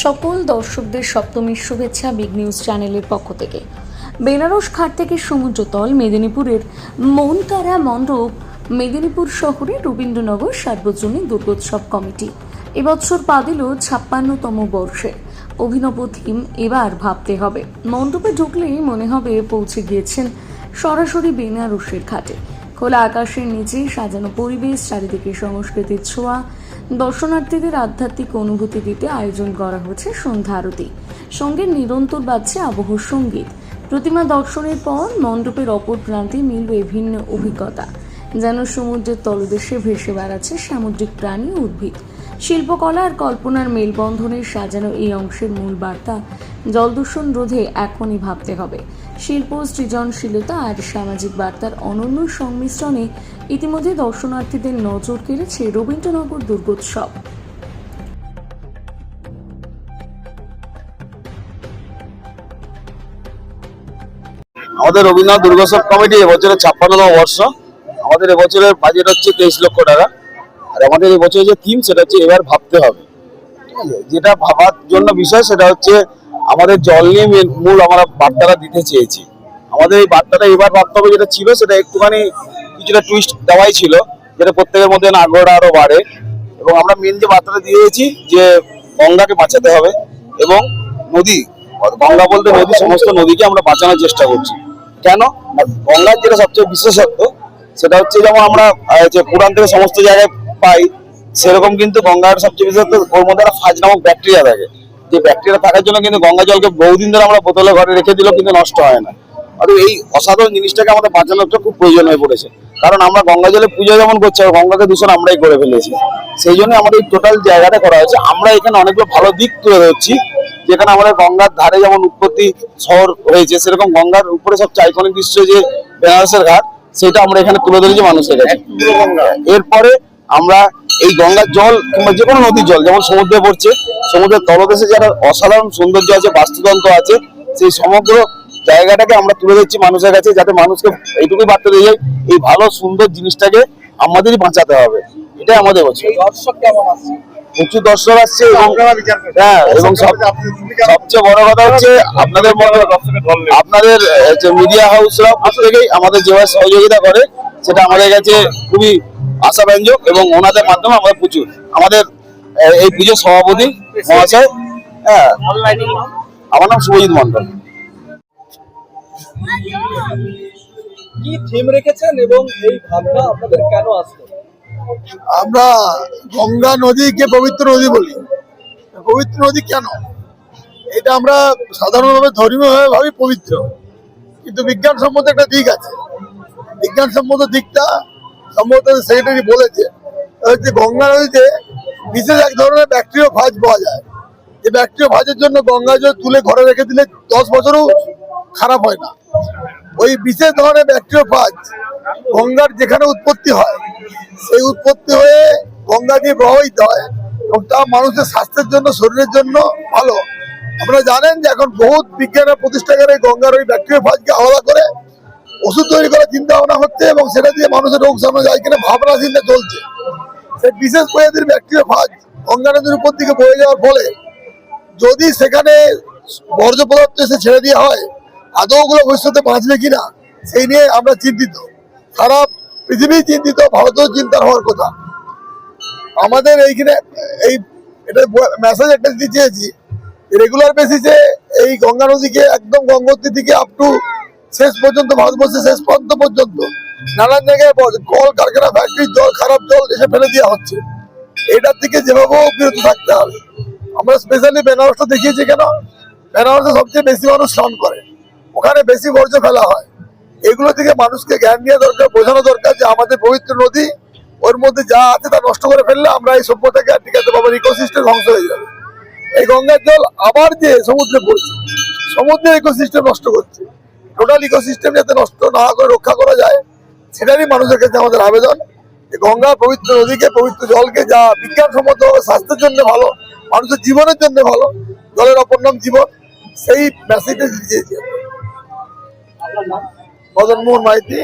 সকল দর্শকদের সপ্তমীর শুভেচ্ছা বিগ নিউজ চ্যানেলের পক্ষ থেকে। বেনারস ঘাট থেকে সমুদ্রতল মেদিনীপুরের মনকারা মণ্ডপ মেদিনীপুর শহরে রবীন্দ্রনগর সার্বজনীন দুর্গোৎসব কমিটি এবছর পা দিল ৫৬তম বর্ষে। অভিনব থিম এবার ভাবতে হবে। মণ্ডপে ঢুকলেই মনে হবে পৌঁছে গিয়েছেন সরাসরি বেনারসের ঘাটে। খোলা আকাশের নিচে সাজানো পরিবেশ, চারিদিকে সংস্কৃতির ছোঁয়া, দর্শনার্থীদের আধ্যাত্মিক অনুভূতি দিতে আয়োজন করা হয়েছে সন্ধ্যা আরতি। সঙ্গে নিরন্তর বাজছে আবহ সঙ্গীত। প্রতিমা দর্শনের পর মণ্ডপের অপর প্রান্তে মিলবে ভিন্ন অভিজ্ঞতা, যেন সমুদ্রের তলদেশে ভেসে বেড়াচ্ছে সামুদ্রিক প্রাণী ও উদ্ভিদ। শিল্পকলা আর কল্পনার মেলবন্ধনে সাজানো এই অংশের মূল বার্তা জলদূষণ রোধে এখনই ভাবতে হবে। শিল্প, সৃজনশীলতা আর সামাজিক বার্তার অনন্য সংমিশ্রণে ইতিমধ্যে দর্শনার্থীদের নজর কেড়েছে রবীন্দ্রনগর দুর্গোৎসব। আমাদের রবীন্দ্রনাথ দুর্গোৎসব কমিটি এবছরের ৫৬তম বর্ষ। আমাদের এবছরের বাজেট হচ্ছে ২৩ লক্ষ টাকা। আর আমাদের এবছরের যে থিম সেটা হচ্ছে এবার ভাবতে হবে। ঠিক আছে, যেটা ভাবার জন্য বিষয় সেটা হচ্ছে আমাদের জল নিয়ে মূল আমরা বার্তাটা দিতে চেয়েছি। আমাদের এই বার্তাটা এবার ভাবতে হবে যেটা ছিল সেটা একটুখানি কিছুটা টুইস্ট দেওয়াই ছিল, যেটা প্রত্যেকের মধ্যে আগ্রহটা আরো বাড়ে। এবং আমরা মেন যে বার্তাটা দিয়েছি যে গঙ্গাকে বাঁচাতে হবে এবং নদী, গঙ্গা বলতে নদী, সমস্ত নদীকে আমরা বাঁচানোর চেষ্টা করছি। কেন না, গঙ্গার যেটা সবচেয়ে বিশেষত্ব সেটা হচ্ছে যেমন আমরা পুরাণ থেকে সমস্ত জায়গায় পাই, সেরকম কিন্তু গঙ্গার সবচেয়ে বিশেষত্ব ওর মধ্যে একটা ফাজ নামক ব্যাকটেরিয়া থাকে। যে ব্যাকটেরিয়া থাকার জন্য কিন্তু গঙ্গা জলকে বহুদিন ধরে আমরা বোতলে ঘরে রেখে দিলেও কিন্তু নষ্ট হয় না। আর এই অসাধারণ জিনিসটাকে আমাদের বাঁচানোটা খুব প্রয়োজন হয়ে পড়েছে, কারণ আমরা গঙ্গা জলে পুজো যেমন করছি আর গঙ্গাকে দূষণ আমরাই করে ফেলেছি। সেই জন্য আমাদের এই টোটাল জায়গাটা করা হয়েছে। আমরা এখানে অনেকগুলো ভালো দিক তুলে ধরছি, যেখানে আমাদের গঙ্গার ধারে যেমন উৎপত্তি শহর হয়েছে, সেরকম গঙ্গার উপরে সবচেয়ে আইকনিক দৃশ্য যে বেনারসের ঘাট, সেটা আমরা এখানে তুলে ধরেছি মানুষের কাছে। এরপরে আমরা এই গঙ্গার জল কিংবা যে কোনো নদীর জল যেমন সমুদ্রে পড়ছে, সমুদ্রের তলদেশে যারা অসাধারণ সৌন্দর্য আছে, বাস্তুতন্ত্র আছে, সেই সমগ্র জায়গাটাকে আমরা তুলে দিচ্ছি মানুষের কাছে, যাতে মানুষকে এইটুকুই বার্তা দিয়ে যায় এই ভালো সুন্দর জিনিসটাকে আমাদেরই বাঁচাতে হবে। এটাই আমাদের বলছে। দর্শক কেমন আছে? প্রচুর দর্শক আসছে এবং এবং সবচেয়ে বড় কথা হচ্ছে আপনাদের মিডিয়া হাউসরা প্রত্যেকেই আমাদের যেভাবে সহযোগিতা করে সেটা আমাদের কাছে খুবই আশাব্যঞ্জক, এবং ওনাদের মাধ্যমে আমরা প্রচুর আমাদের এই পুজোর সভাপতি মহাশয়, আমার নাম শুভজিৎ মন্ডল। কি থিম রেখেছেন এবং এই ভাবনা আপনাদের কেন আসলো? আমরা গঙ্গা নদীকে পবিত্র নদী বলি। পবিত্র নদী কেন, এটা আমরা সাধারণভাবে ধর্মীয়ভাবে ভাবি পবিত্র, কিন্তু বিজ্ঞানসম্মত একটা দিক আছে। বিজ্ঞানসম্মত দিকটা সম্ভবত সেক্রেটারি বলেছে, হচ্ছে গঙ্গা নদীতে বিশেষ এক ধরনের ব্যাকটেরিয়া ফাজ পাওয়া যায়। এই ব্যাকটেরিয়া ফাজের জন্য গঙ্গা জল তুলে ঘরে রেখে দিলে 10 বছরও খারাপ হয় না। ওই বিশেষ ধরনের ব্যাকটেরিয়া ফাজ গঙ্গার যেখানে উৎপত্তি হয়, সেই উৎপত্তি হয়ে গঙ্গা দিয়ে প্রবাহিত হয় এবং তা মানুষের স্বাস্থ্যের জন্য, শরীরের জন্য ভালো। আপনারা জানেন যে এখন বহুত বিজ্ঞানের প্রতিষ্ঠাকারে গঙ্গার ওই ব্যাকটেরিয়া ফাজকে আলাদা করে ওষুধ তৈরি করার চিন্তা ভাবনা হচ্ছে এবং সেটা দিয়ে মানুষের রোগ সামনে যায় কিনা ভাবনা চিন্তা চলছে। সেই বিশেষ প্রজাতির ব্যাকটেরিয়া ফাজ গঙ্গা নদীর উপর দিকে বয়ে যাওয়ার ফলে যদি সেখানে বর্জ্য পদার্থ এসে ছেড়ে দেওয়া হয়, আদৌ ওগুলো ভবিষ্যতে বাঁচবে কিনা সেই নিয়ে আমরা চিন্তিত। সারা পৃথিবী চিন্তিত, ভারতেও চিন্তা হওয়ার কথা। আমাদের এইখানে এটা মেসেজ একটা দিতে চেয়েছি, রেগুলার বেসিসে এই গঙ্গা নদীকে একদম গঙ্গোত্রী থেকে আপ টু শেষ পর্যন্ত, ভারতবর্ষের শেষ প্রান্ত পর্যন্ত নানান জায়গায় কল কারখানা, ফ্যাক্টরির জল, খারাপ জল এসে ফেলে দেওয়া হচ্ছে। এটার থেকে যেভাবেও বিরত থাকতে হবে। আমরা স্পেশালি বেনারসটা দেখিয়েছি কেন, বেনারসে সবচেয়ে বেশি মানুষ স্নান করে, ওখানে বেশি বর্জ্য ফেলা হয়। এগুলো থেকে মানুষকে জ্ঞান দেওয়া দরকার, বোঝানো দরকার যে আমাদের পবিত্র নদী, ওর মধ্যে যা আছে তা নষ্ট করে ফেললে আমরা এই সভ্যতাকে আর টিকাতে পারবো, ইকোসিস্টেম ধ্বংস হয়ে যাবে। এই গঙ্গার জল আবার যে সমুদ্রে পড়ছে, সমুদ্রের ইকোসিস্টেম নষ্ট করছে। টোটাল ইকোসিস্টেম যাতে নষ্ট না করে রক্ষা করা যায়, সেটারই মানুষের কাছে আমাদের আবেদন। গঙ্গা পবিত্র নদীকে, পবিত্র জলকে, যা বিজ্ঞানসম্মত স্বাস্থ্যের জন্য ভালো, মানুষের জীবনের জন্য ভালো, জলের অপর নাম জীবন, সেই মেসেজটা দিতে চেয়েছি। মদন মোহন মাইতি।